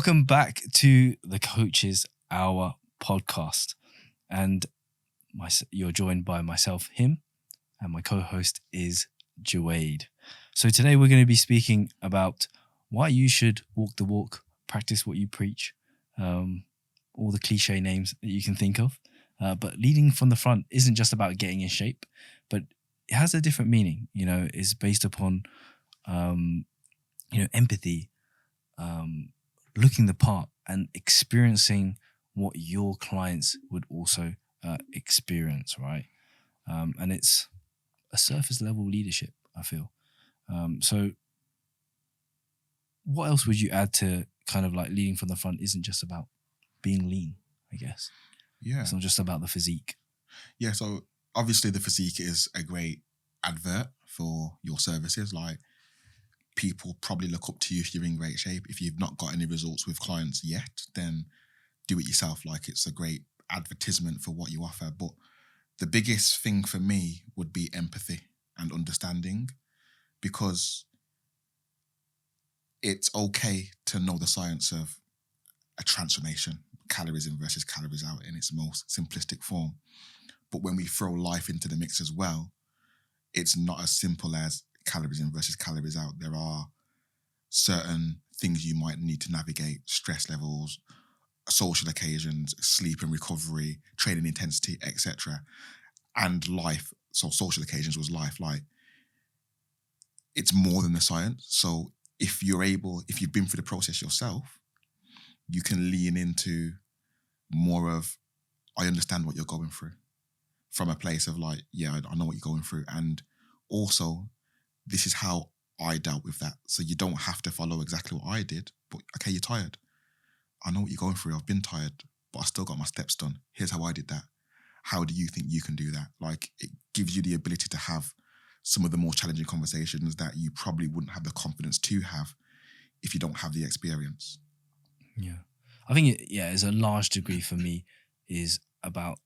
Welcome back to the Coaches Hour podcast. And you're joined by myself, him, and my co-host is Juwaid. So today we're going to be speaking about why you should walk the walk, practice what you preach, all the cliche names that you can think of. But leading from the front isn't just about getting in shape, but it has a different meaning. It's based upon, empathy, looking the part and experiencing what your clients would also experience, right? And it's a surface level leadership, I feel. So what else would you add to kind of like leading from the front isn't just about being lean, I guess? Yeah. It's not just about the physique. Yeah, so obviously the physique is a great advert for your services. Like, people probably look up to you if you're in great shape. If you've not got any results with clients yet, then do it yourself. Like, it's a great advertisement for what you offer. But the biggest thing for me would be empathy and understanding, because it's okay to know the science of a transformation, calories in versus calories out in its most simplistic form. But when we throw life into the mix as well, it's not as simple as calories in versus calories out. There are certain things you might need to navigate: stress levels, social occasions, sleep and recovery, training intensity, etc. And life. So social occasions was life. Like, it's more than the science. So if you've been through the process yourself, you can lean into more of, I understand what you're going through, from a place of like, yeah, I know what you're going through. And also, this is how I dealt with that. So you don't have to follow exactly what I did, but okay, you're tired. I know what you're going through. I've been tired, but I still got my steps done. Here's how I did that. How do you think you can do that? Like, it gives you the ability to have some of the more challenging conversations that you probably wouldn't have the confidence to have if you don't have the experience. Yeah. I think it's a large degree for me is about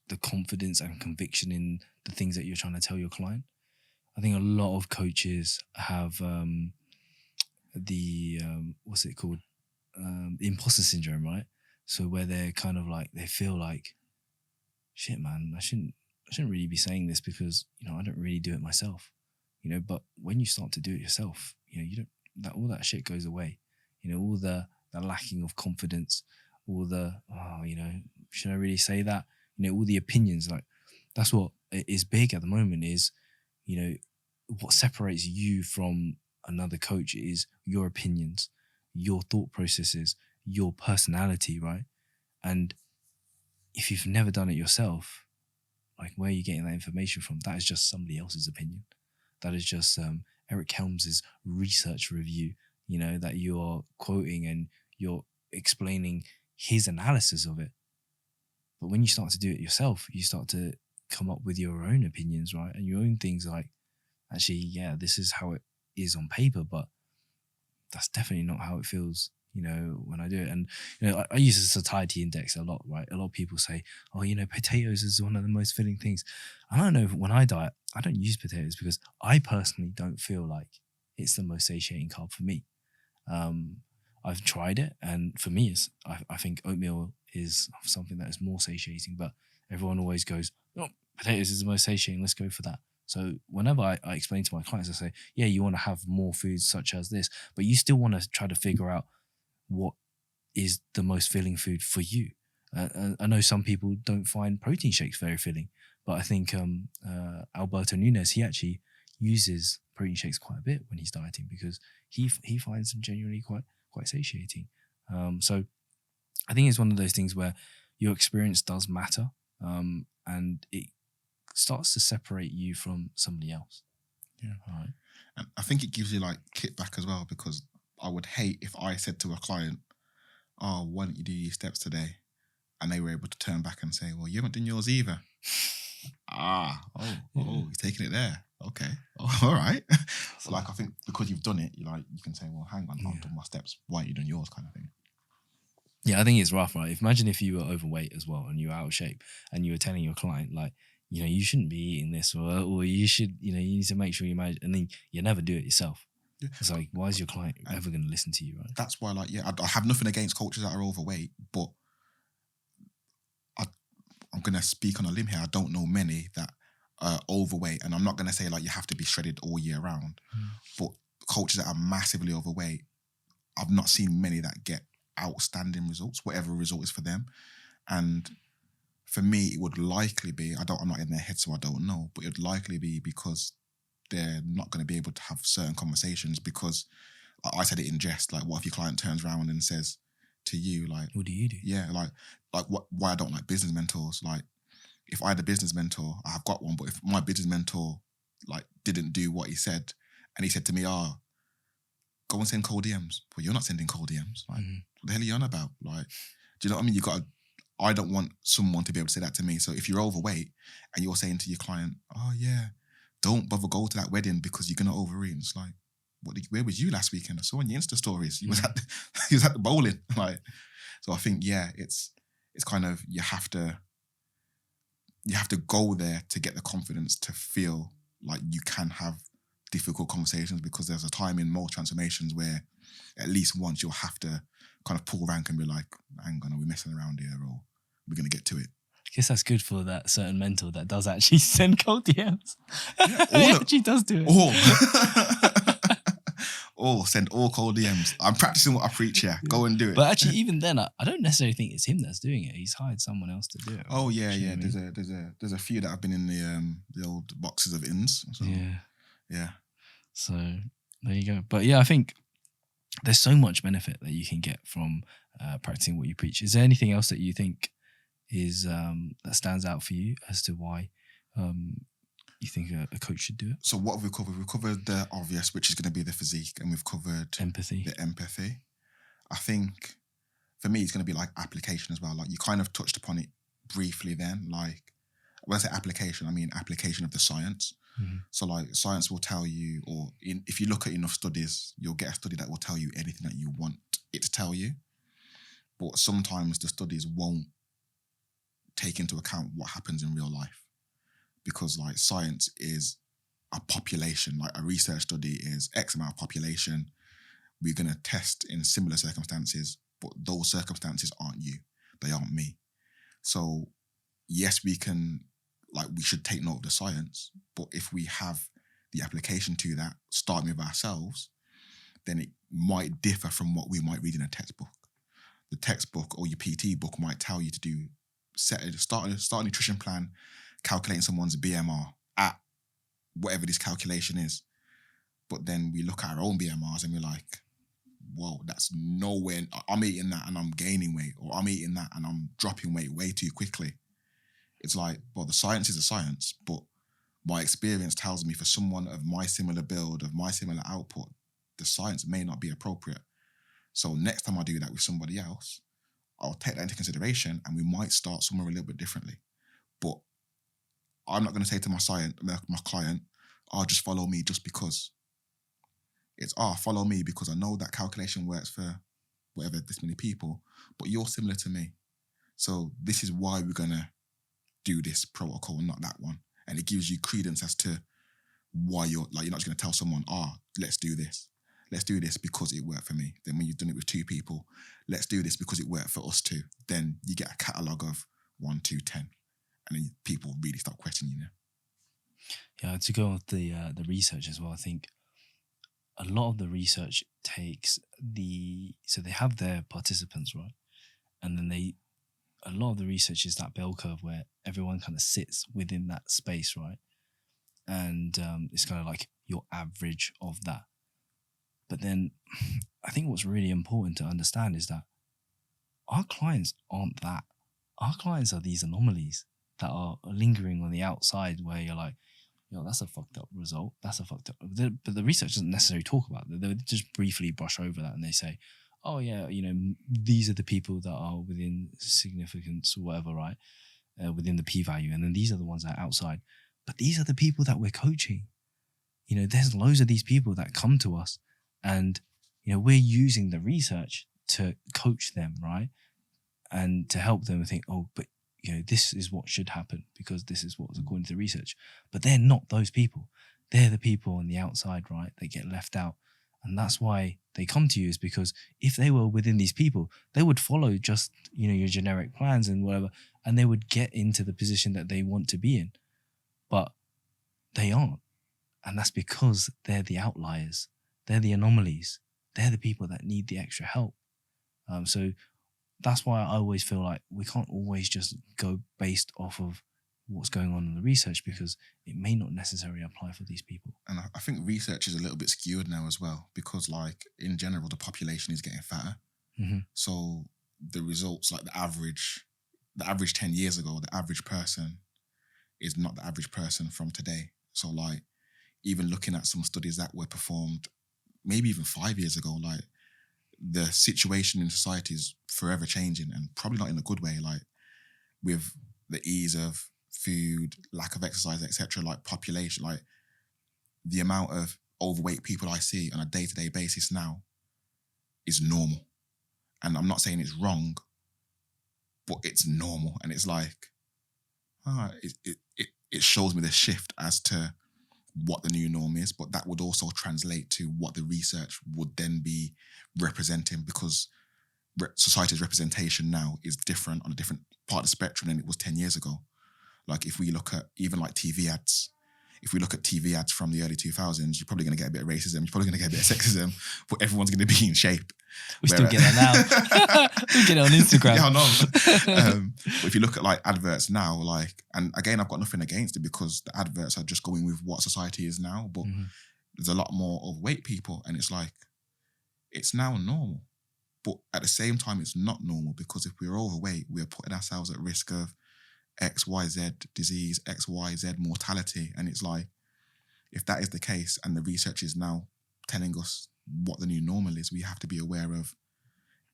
the confidence and conviction in the things that you're trying to tell your client. I think a lot of coaches have the what's it called? The imposter syndrome, right? So where they're kind of like, they feel like, shit, man, I shouldn't really be saying this because, I don't really do it myself. But when you start to do it yourself, you don't, all that shit goes away. All the lacking of confidence, all the, should I really say that? All the opinions, like, that's what is big at the moment is, what separates you from another coach is your opinions, your thought processes, your personality, right? And if you've never done it yourself, like, where are you getting that information from? That is just somebody else's opinion. That is just Eric Helms's research review, that you're quoting and you're explaining his analysis of it. But when you start to do it yourself, you start to come up with your own opinions, right? And your own things like, actually, yeah, this is how it is on paper, but that's definitely not how it feels, when I do it. And, I use the satiety index a lot, right? A lot of people say, oh, potatoes is one of the most filling things. And I know when I diet, I don't use potatoes because I personally don't feel like it's the most satiating carb for me. I've tried it, and for me, I think oatmeal is something that is more satiating, but everyone always goes, oh, potatoes is the most satiating, let's go for that. So whenever I explain to my clients, I say, yeah, you want to have more foods such as this, but you still want to try to figure out what is the most filling food for you. I know some people don't find protein shakes very filling, but I think Alberto Nunez, he actually uses protein shakes quite a bit when he's dieting because he finds them genuinely quite satiating. So I think it's one of those things where your experience does matter, and it starts to separate you from somebody else. Yeah. All right. And I think it gives you like kickback as well, because I would hate if I said to a client, oh, why don't you do your steps today? And they were able to turn back and say, well, you haven't done yours either. You're taking it there. Okay. Oh, all right. So like, I think because you've done it, you can say, well, hang on, I've done my steps. Why aren't you doing yours, kind of thing? Yeah, I think it's rough, right? Imagine if you were overweight as well and you were out of shape and you were telling your client, like, you shouldn't be eating this, or you should, you need to make sure you manage, and then you never do it yourself. Yeah. It's like, why is your client And- ever going to listen to you, right? That's why, like, yeah, I have nothing against coaches that are overweight, but I'm going to speak on a limb here. I don't know many that are overweight. And I'm not going to say, like, you have to be shredded all year round. But coaches that are massively overweight, I've not seen many that get outstanding results, whatever result is for them. And for me, it would likely be, I'm not in their head, so I don't know, but it would likely be because they're not going to be able to have certain conversations, because I said it in jest, like, what if your client turns around and says to you, like, What do you do? yeah, like why I don't like business mentors. Like, if I had a business mentor, I have got one, but if my business mentor, like, didn't do what he said, and he said to me, go and send cold DMs. Well, you're not sending cold DMs. Like, what the hell are you on about? Like, do you know what I mean? I don't want someone to be able to say that to me. So if you're overweight and you're saying to your client, oh yeah, don't bother go to that wedding because you're going to overeat. And it's like, where was you last weekend? I saw on your Insta stories. You was at the bowling. Like, so I think, yeah, it's kind of, you have to go there to get the confidence to feel like you can have difficult conversations, because there's a time in most transformations where at least once you'll have to kind of pull rank and be like, hang on, are we messing around here, or we're going to get to it? I guess that's good for that certain mentor that does actually send cold DMs. Yeah, He actually does do it. Send all cold DMs. I'm practicing what I preach here. Go and do it. But actually, even then, I don't necessarily think it's him that's doing it. He's hired someone else to do it. Oh yeah, yeah. There's a few that have been in the old boxes of ins. So, yeah. So there you go. But yeah, I think there's so much benefit that you can get from practicing what you preach. Is there anything else that you think is that stands out for you as to why you think a coach should do it? So what have we covered? We've covered the obvious, which is going to be the physique, and we've covered empathy. The empathy. I think for me, it's going to be like application as well. Like, you kind of touched upon it briefly then. Like, when I say application, I mean application of the science. So like, science will tell you, or if you look at enough studies, you'll get a study that will tell you anything that you want it to tell you. But sometimes the studies won't take into account what happens in real life, because like, science is a population. Like, a research study is X amount of population. We're going to test in similar circumstances, but those circumstances aren't you. They aren't me. So yes, we should take note of the science, but if we have the application to that, starting with ourselves, then it might differ from what we might read in a textbook. The textbook or your PT book might tell you to start a nutrition plan, calculating someone's BMR at whatever this calculation is. But then we look at our own BMRs and we're like, whoa, that's nowhere. I'm eating that and I'm gaining weight, or I'm eating that and I'm dropping weight way too quickly. It's like, well, the science is a science, but my experience tells me for someone of my similar build, of my similar output, the science may not be appropriate. So next time I do that with somebody else, I'll take that into consideration, and we might start somewhere a little bit differently. But I'm not going to say to my client, just follow me just because. It's, follow me because I know that calculation works for whatever, this many people, but you're similar to me. So this is why we're going to do this protocol, not that one. And it gives you credence as to why you're not just going to tell someone, let's do this. Let's do this because it worked for me. Then when you've done it with 2 people, let's do this because it worked for us too. Then you get a catalogue of 1, 2, 10. And then people really start questioning you. Yeah, to go with the research as well, I think a lot of the research takes so they have their participants, right? And then a lot of the research is that bell curve where everyone kind of sits within that space, right? And it's kind of like your average of that. But then I think what's really important to understand is that our clients aren't that. Our clients are these anomalies that are lingering on the outside where you're like, that's a fucked up result. That's a fucked up. But the research doesn't necessarily talk about that. They just briefly brush over that and they say, oh yeah, these are the people that are within significance or whatever, right? Within the p-value. And then these are the ones that are outside. But these are the people that we're coaching. There's loads of these people that come to us and, we're using the research to coach them, right? And to help them think, but this is what should happen because this is what was according to the research. But they're not those people. They're the people on the outside, right? That get left out. And that's why they come to you, is because if they were within these people, they would follow just, your generic plans and whatever, and they would get into the position that they want to be in. But they aren't. And that's because they're the outliers. They're the anomalies. They're the people that need the extra help. So that's why I always feel like we can't always just go based off of what's going on in the research, because it may not necessarily apply for these people. And I think research is a little bit skewed now as well, because like in general, the population is getting fatter. Mm-hmm. So the results, like the average 10 years ago, the average person is not the average person from today. So like even looking at some studies that were performed maybe even 5 years ago, like the situation in society is forever changing, and probably not in a good way, like with the ease of food, lack of exercise, etc. Like population, like the amount of overweight people I see on a day-to-day basis now is normal. And I'm not saying it's wrong, but it's normal. And it's like, it shows me the shift as to what the new norm is, but that would also translate to what the research would then be representing, because society's representation now is different on a different part of the spectrum than it was 10 years ago. Like if we look at even like TV ads, if we look at TV ads from the early 2000s, you're probably going to get a bit of racism, you're probably going to get a bit of sexism, but everyone's going to be in shape. We still get that now. We get it on Instagram. Yeah, I know. But if you look at like adverts now, like, and again, I've got nothing against it because the adverts are just going with what society is now, but there's a lot more overweight people, and it's like, it's now normal. But at the same time, it's not normal, because if we're overweight, we're putting ourselves at risk of XYZ disease, XYZ mortality. And it's like, if that is the case and the research is now telling us what the new normal is, we have to be aware of,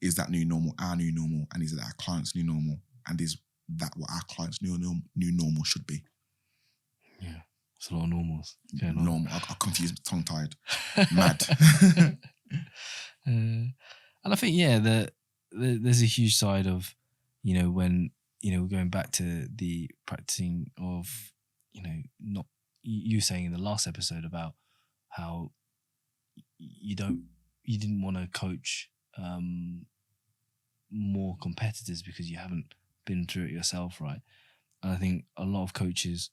is that new normal our new normal, and is it our client's new normal, and is that what our client's new normal should be? Yeah, it's a lot of normals. Normal, I confused, tongue-tied, mad. And I think, there's a huge side of, when, going back to the practicing of, not you saying in the last episode about how you didn't want to coach more competitors because you haven't been through it yourself, right? And I think a lot of coaches,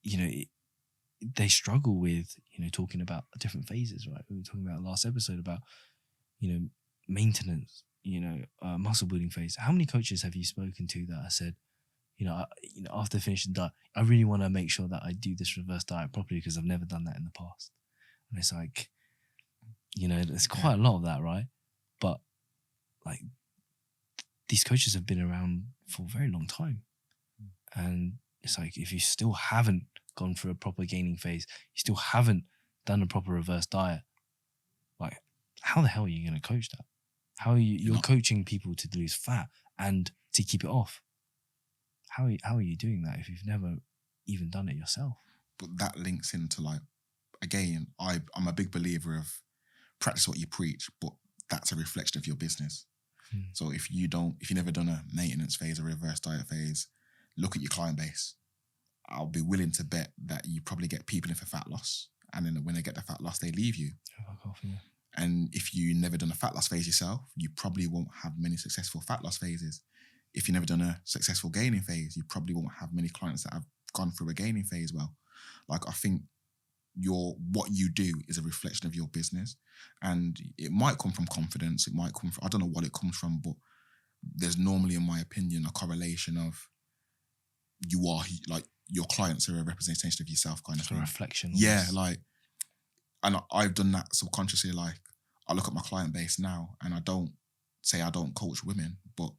they struggle with, talking about different phases, right? We were talking about last episode about, maintenance, muscle building phase. How many coaches have you spoken to that have said, after finishing diet, I really want to make sure that I do this reverse diet properly because I've never done that in the past? And it's like, there's quite a lot of that, right? But like, these coaches have been around for a very long time. And it's like, if you still haven't gone through a proper gaining phase, you still haven't done a proper reverse diet, like, how the hell are you going to coach that? How are you're coaching people to lose fat and to keep it off? How are you doing that if you've never even done it yourself? But that links into, like, again, I'm a big believer of practice what you preach, but that's a reflection of your business. So if you've never done a maintenance phase or reverse diet phase, look at your client base. I'll be willing to bet that you probably get people in for fat loss, and then when they get the fat loss, they leave you. And if you've never done a fat loss phase yourself, you probably won't have many successful fat loss phases. If you've never done a successful gaining phase, you probably won't have many clients that have gone through a gaining phase well. Like, I think what you do is a reflection of your business, and it might come from confidence. It might come from, I don't know what it comes from, but there's normally, in my opinion, a correlation of your clients are a representation of yourself, kind of thing. A reflection. Yeah, like, and I've done that subconsciously. Like, I look at my client base now, and I don't say I don't coach women, but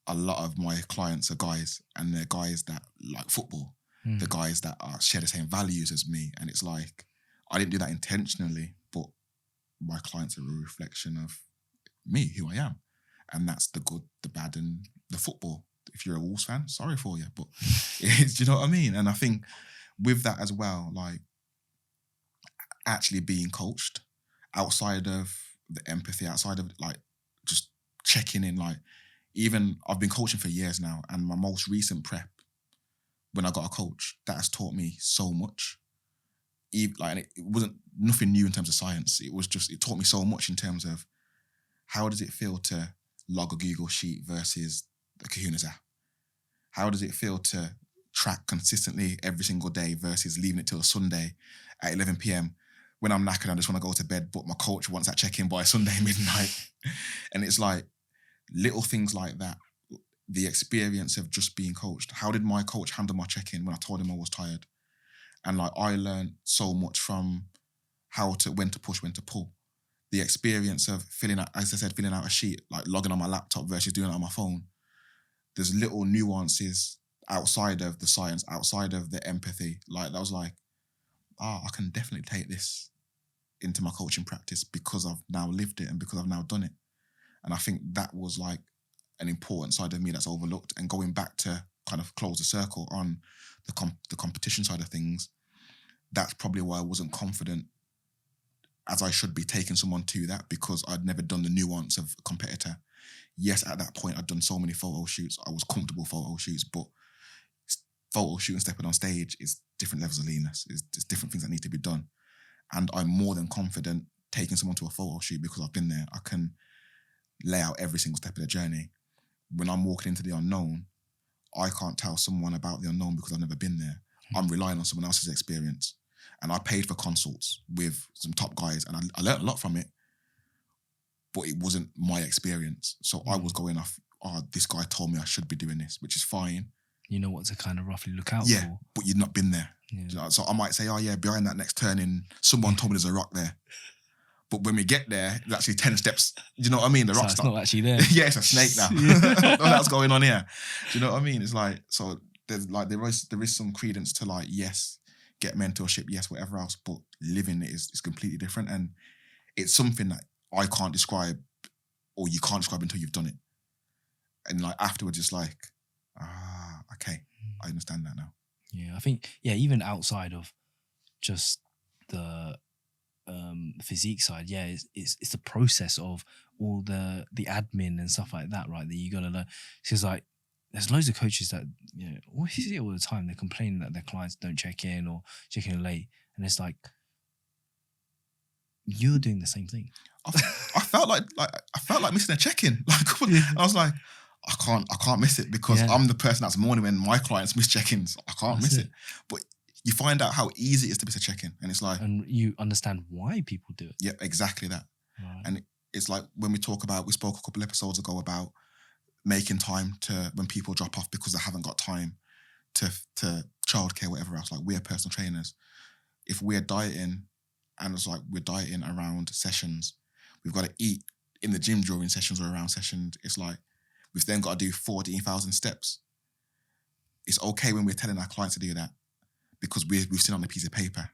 a lot of my clients are guys, and they're guys that like football. The guys that share the same values as me. And it's like, I didn't do that intentionally, but my clients are a reflection of me, who I am. And that's the good, the bad, and the football. If you're a Wolves fan, sorry for you, but do you know what I mean? And I think with that as well, like, actually being coached outside of the empathy, outside of like just checking in, like, even I've been coaching for years now, and my most recent prep, when I got a coach, that has taught me so much. and it wasn't nothing new in terms of science. It was just, it taught me so much in terms of how does it feel to log a Google Sheet versus a Kahuna's app? How does it feel to track consistently every single day versus leaving it till Sunday at 11 p.m. when I'm knackered, I just want to go to bed, but my coach wants that check-in by Sunday midnight. And it's like little things like that. The experience of just being coached. How did my coach handle my check-in when I told him I was tired? And like, I learned so much from when to push, when to pull. The experience of filling out a sheet, like logging on my laptop versus doing it on my phone. There's little nuances outside of the science, outside of the empathy. Like, that was like, I can definitely take this into my coaching practice because I've now lived it and because I've now done it. And I think that was like an important side of me that's overlooked. And going back to kind of close the circle on the competition side of things, that's probably why I wasn't confident as I should be taking someone to that, because I'd never done the nuance of a competitor. Yes, at that point, I'd done so many photo shoots. I was comfortable photo shoots, but photo shooting, stepping on stage is different levels of leanness. It's different things that need to be done. And I'm more than confident taking someone to a photo shoot because I've been there. I can lay out every single step of the journey. When I'm walking into the unknown, I can't tell someone about the unknown because I've never been there. I'm relying on someone else's experience. And I paid for consults with some top guys and I learned a lot from it, but it wasn't my experience. So I was going off, this guy told me I should be doing this, which is fine. You know what to kind of roughly look out for. for. But you've not been there. Yeah. So I might say, behind that next turning, someone told me there's a rock there. But when we get there, there's actually 10 steps. Do you know what I mean? The rock's not actually there. Yeah, it's a snake now. That's going on here. Do you know what I mean? It's like, so there's like, there is some credence to like, yes, get mentorship, yes, whatever else, but living it is completely different. And it's something that I can't describe, or you can't describe until you've done it. And like afterwards, it's like, okay, I understand that now. Yeah, I think, even outside of just the physique side, it's the process of all the admin and stuff like that, right? That you gotta learn. Because like, there's loads of coaches that, you see it all the time. They're complaining that their clients don't check in or check in late, and it's like, you're doing the same thing. I felt like missing a check-in. Like, I was like, I can't miss it because I'm the person that's mourning when my clients miss check-ins. I can't miss it. But you find out how easy it is to miss a check-in, and it's like, and you understand why people do it. Yeah, exactly that. Right. And it's like when we spoke a couple episodes ago about making time to when people drop off because they haven't got time to childcare, whatever else. Like, we're personal trainers. If we're dieting, and it's like we're dieting around sessions, we've got to eat in the gym during sessions or around sessions. It's like we've then got to do 14,000 steps. It's okay when we're telling our clients to do that because we've seen on a piece of paper.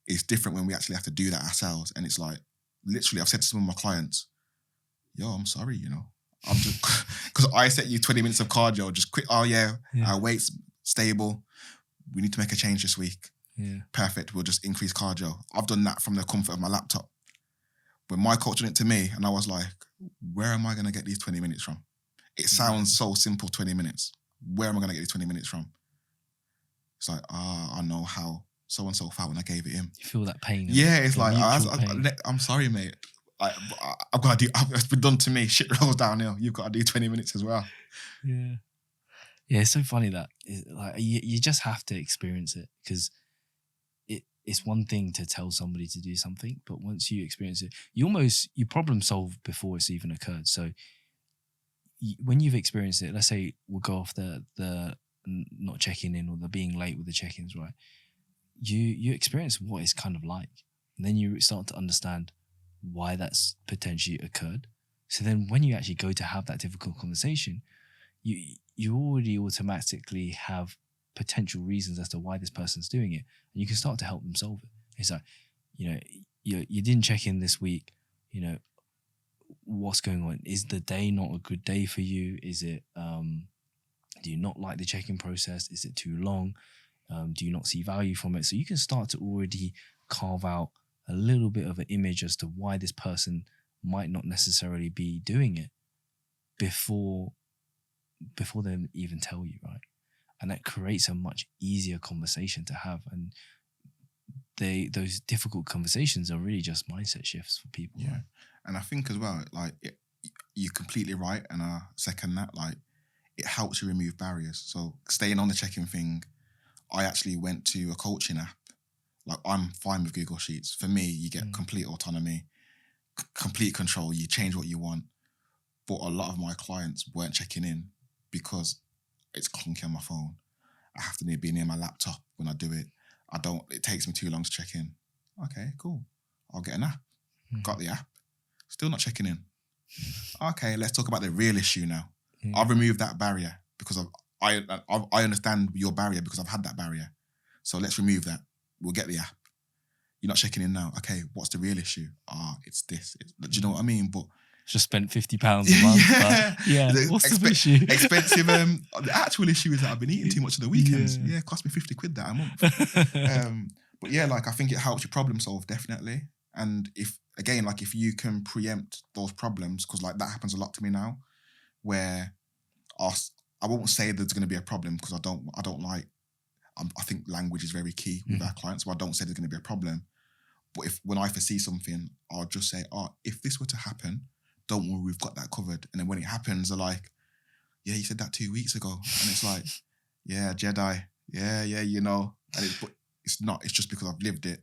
It's different when we actually have to do that ourselves. And it's like, literally, I've said to some of my clients, I'm sorry, I'm just, because I set you 20 minutes of cardio, just quit. Our weight's stable. We need to make a change this week. Yeah. Perfect. We'll just increase cardio. I've done that from the comfort of my laptop. When my coach did it to me, and I was like, where am I going to get these 20 minutes from? It sounds so simple, 20 minutes. Where am I going to get these 20 minutes from? It's like, I know how so-and-so felt when I gave it him. You feel that pain. Yeah, it's like, I'm sorry, mate. I've got to do, it's been done to me. Shit rolls downhill. You've got to do 20 minutes as well. Yeah. Yeah, it's so funny that you just have to experience it, because it's one thing to tell somebody to do something, but once you experience it, you problem solve before it's even occurred. So when you've experienced it, let's say we'll go off the not checking in or the being late with the check-ins, right? You experience what it's kind of like, and then you start to understand why that's potentially occurred. So then when you actually go to have that difficult conversation, you already automatically have potential reasons as to why this person's doing it, and you can start to help them solve it. It's like, you didn't check in this week, what's going on? Is the day not a good day for you? Is it, do you not like the check-in process? Is it too long? Do you not see value from it? So you can start to already carve out a little bit of an image as to why this person might not necessarily be doing it before they even tell you, right? And that creates a much easier conversation to have. And those difficult conversations are really just mindset shifts for people. Yeah. Right? And I think as well, like, you're completely right. And I second that, like, it helps you remove barriers. So staying on the check-in thing, I actually went to a coaching app. Like, I'm fine with Google Sheets. For me, you get complete autonomy, complete control. You change what you want. But a lot of my clients weren't checking in because it's clunky on my phone. I have to be near my laptop when I do it. It takes me too long to check in. Okay, cool. I'll get an app. Got the app. Still not checking in. Okay, let's talk about the real issue now. I've removed that barrier because I understand your barrier because I've had that barrier. So let's remove that. We'll get the app. You're not checking in now. Okay, what's the real issue? It's this. Do you know what I mean? But just spent £50 a month. Yeah. What's the issue? Expensive. The actual issue is that I've been eating too much of the weekends. Yeah, it cost me 50 quid that a month. But yeah, like, I think it helps you problem solve, definitely. And if you can preempt those problems, because like that happens a lot to me now, where I won't say there's going to be a problem because I think language is very key with our clients, so I don't say there's going to be a problem. But when I foresee something, I'll just say, if this were to happen, don't worry, we've got that covered. And then when it happens, they're like, yeah, you said that 2 weeks ago. And it's like, yeah, Jedi. Yeah, you know. But it's not. It's just because I've lived it.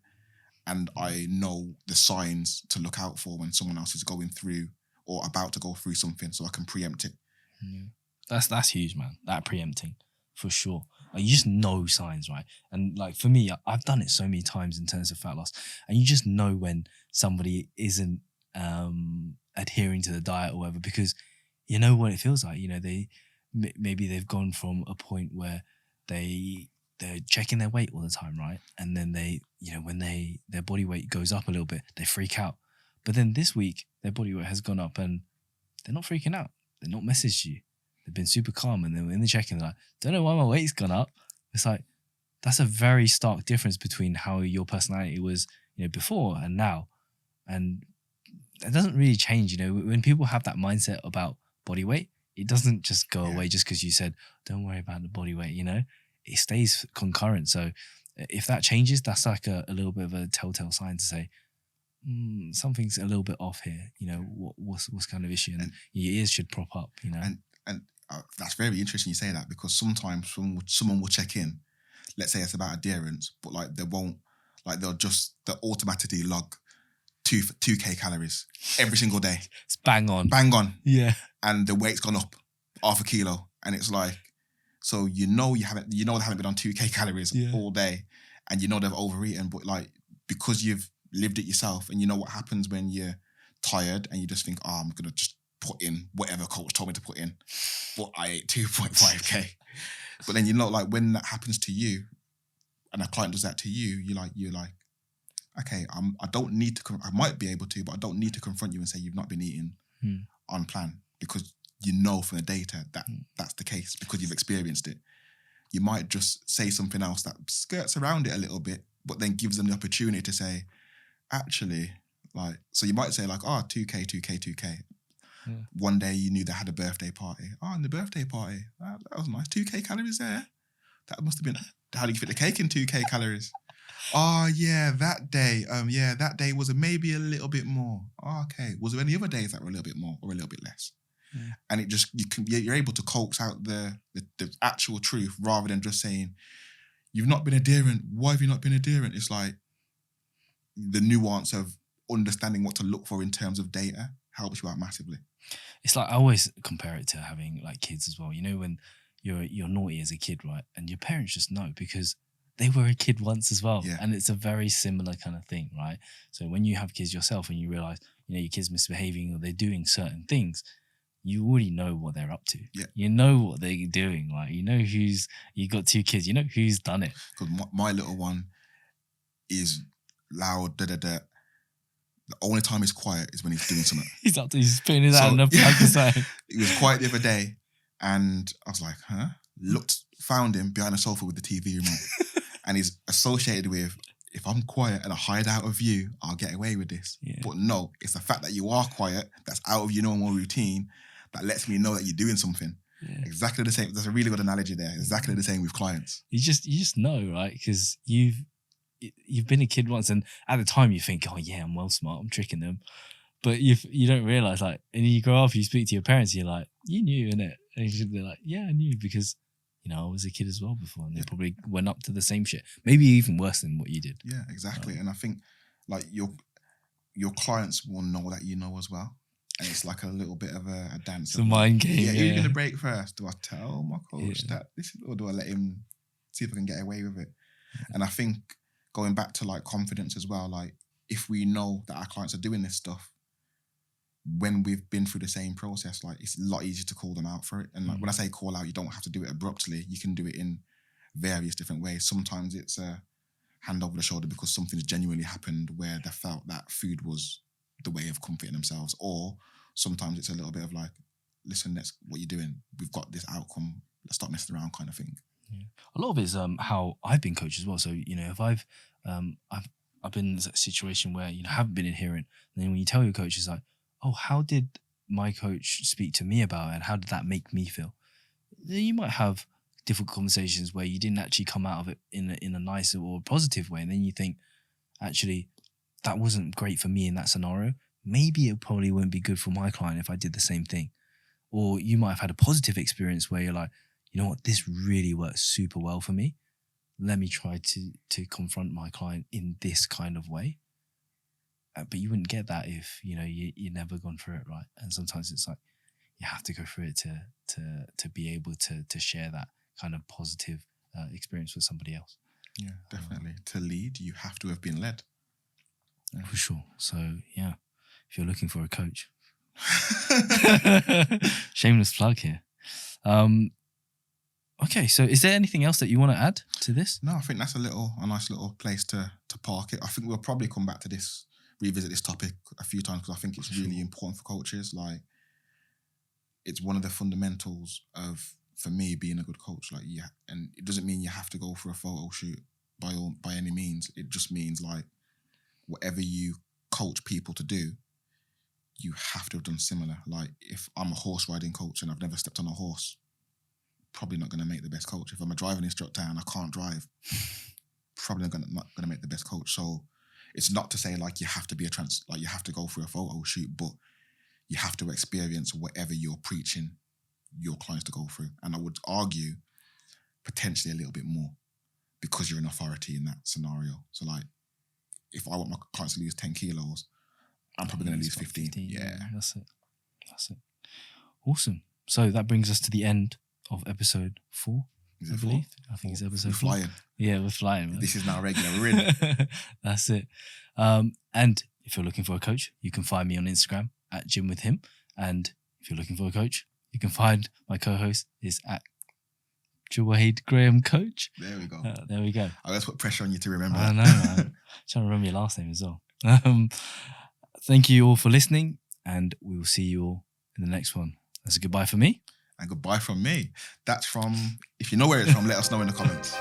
And I know the signs to look out for when someone else is going through or about to go through something, so I can preempt it. Yeah. That's huge, man. That preempting, for sure. Like, you just know signs, right? And like, for me, I've done it so many times in terms of fat loss, and you just know when somebody isn't adhering to the diet or whatever, because you know what it feels like. You know, maybe they've gone from a point where they're checking their weight all the time, right? And then when their body weight goes up a little bit, they freak out. But then this week, their body weight has gone up and they're not freaking out. They're not messaged you. They've been super calm, and then in the check-in, they're like, don't know why my weight's gone up. It's like, that's a very stark difference between how your personality was, before and now. And it doesn't really change, when people have that mindset about body weight, it doesn't just go away just because you said, don't worry about the body weight, it stays concurrent. So if that changes, that's like a little bit of a telltale sign to say, something's a little bit off here, what's kind of issue, and your ears should prop up, And that's very interesting you say that, because sometimes someone will check in, let's say it's about adherence, but like they'll automatically log 2k calories every single day. It's bang on. Yeah. And the weight's gone up half a kilo, and it's like, so they haven't been on 2k calories all day, and they've overeaten, but like, because you've lived it yourself and you know what happens when you're tired and you just think, I'm gonna just put in whatever coach told me to put in, but I ate 2.5k. But then like, when that happens to you and a client does that to you, you're like, okay, I don't need to. I might be able to, but I don't need to confront you and say you've not been eating on plan, because from the data that that's the case, because you've experienced it. You might just say something else that skirts around it a little bit, but then gives them the opportunity to say, actually, like, so you might say like, 2k. Yeah. One day you knew they had a birthday party. And the birthday party, that was nice. 2k calories there. That must have been, how do you fit the cake in 2k calories? That day. That day was maybe a little bit more. Okay. Was there any other days that were a little bit more or a little bit less? Yeah. And it just, you're able to coax out the actual truth, rather than just saying, you've not been adherent. Why have you not been adherent? It's like the nuance of understanding what to look for in terms of data helps you out massively. It's like, I always compare it to having like kids as well. When you're naughty as a kid, right? And your parents just know, because they were a kid once as well. Yeah. And it's a very similar kind of thing, right? So when you have kids yourself and you realize, your kid's misbehaving or they're doing certain things, you already know what they're up to. Yeah. You know what they're doing. Like, you got 2 kids, you know who's done it. Because my little one is loud, The only time he's quiet is when he's doing something. He's putting his hand up aside. He was quiet the other day, and I was like, found him behind a sofa with the TV remote. And he's associated with, if I'm quiet and I hide out of view, I'll get away with this. Yeah. But no, it's the fact that you are quiet, that's out of your normal routine, that lets me know that you're doing something. Yeah. Exactly the same. That's a really good analogy there. Exactly the same with clients. You just know, right? Because you've you've been a kid once, and at the time you think, oh yeah, I'm well smart, I'm tricking them, but you don't realize, like, and you grow up, you speak to your parents, you're like, you knew, innit? And they're like, yeah, I knew, because I was a kid as well before, and they probably went up to the same shit, maybe even worse than what you did. Yeah, exactly. And I think like your clients will know that you know as well. And it's like a little bit of a dance. It's a mind game. Yeah, Yeah. who's going to break first? Do I tell my coach that this is, or do I let him see if I can get away with it? And I think going back to like confidence as well, like if we know that our clients are doing this stuff, when we've been through the same process, like it's a lot easier to call them out for it. And like when I say call out, you don't have to do it abruptly. You can do it in various different ways. Sometimes it's a hand over the shoulder because something's genuinely happened where they felt that food was the way of comforting themselves, or sometimes it's a little bit of like, listen, that's what you're doing. We've got this outcome. Let's stop messing around, kind of thing. Yeah. A lot of it is how I've been coached as well. So if I've been in a situation where haven't been adherent, and then when you tell your coach, it's like, oh, how did my coach speak to me about it, and how did that make me feel? Then you might have difficult conversations where you didn't actually come out of it in a nice or positive way, and then you think, actually, that wasn't great for me in that scenario. Maybe it probably wouldn't be good for my client if I did the same thing. Or you might have had a positive experience where you're like, you know what, this really works super well for me. Let me try to confront my client in this kind of way. But you wouldn't get that if you've never gone through it, right? And sometimes it's like you have to go through it to be able to share that kind of positive experience with somebody else. Yeah, definitely. To lead, you have to have been led. Yeah. For sure. So yeah, if you're looking for a coach, shameless plug here. Okay, so is there anything else that you want to add to this? No, I think that's a nice little place to park it. I think we'll probably come back to this, revisit this topic a few times, because I think it's really important for coaches. Like, it's one of the fundamentals of, for me, being a good coach. Like, yeah, and it doesn't mean you have to go for a photo shoot by any means. It just means like whatever you coach people to do, you have to have done similar. Like, if I'm a horse riding coach and I've never stepped on a horse, probably not going to make the best coach. If I'm a driving instructor and I can't drive, probably not going to make the best coach. So it's not to say like you have to be like you have to go for a photo shoot, but you have to experience whatever you're preaching your clients to go through. And I would argue potentially a little bit more because you're an authority in that scenario. So like, if I want my clients to lose 10 kilos, I'm probably going to lose 15. Yeah. That's it. Awesome. So that brings us to the end of episode 4. Is it I 4? believe. I think it's episode We're 4. flying. Yeah, we're flying, man. This is now regular. We're in. That's it. And if you're looking for a coach, you can find me on Instagram at Gym with Him. And if you're looking for a coach, you can find my co-host is at Jawade Graham Coach. There we go. There we go. I let's put pressure on you to remember. I know, man. I'm trying to remember your last name as well. Thank you all for listening, and we will see you all in the next one. That's a goodbye for me. And goodbye from me. That's from, if you know where it's from, let us know in the comments.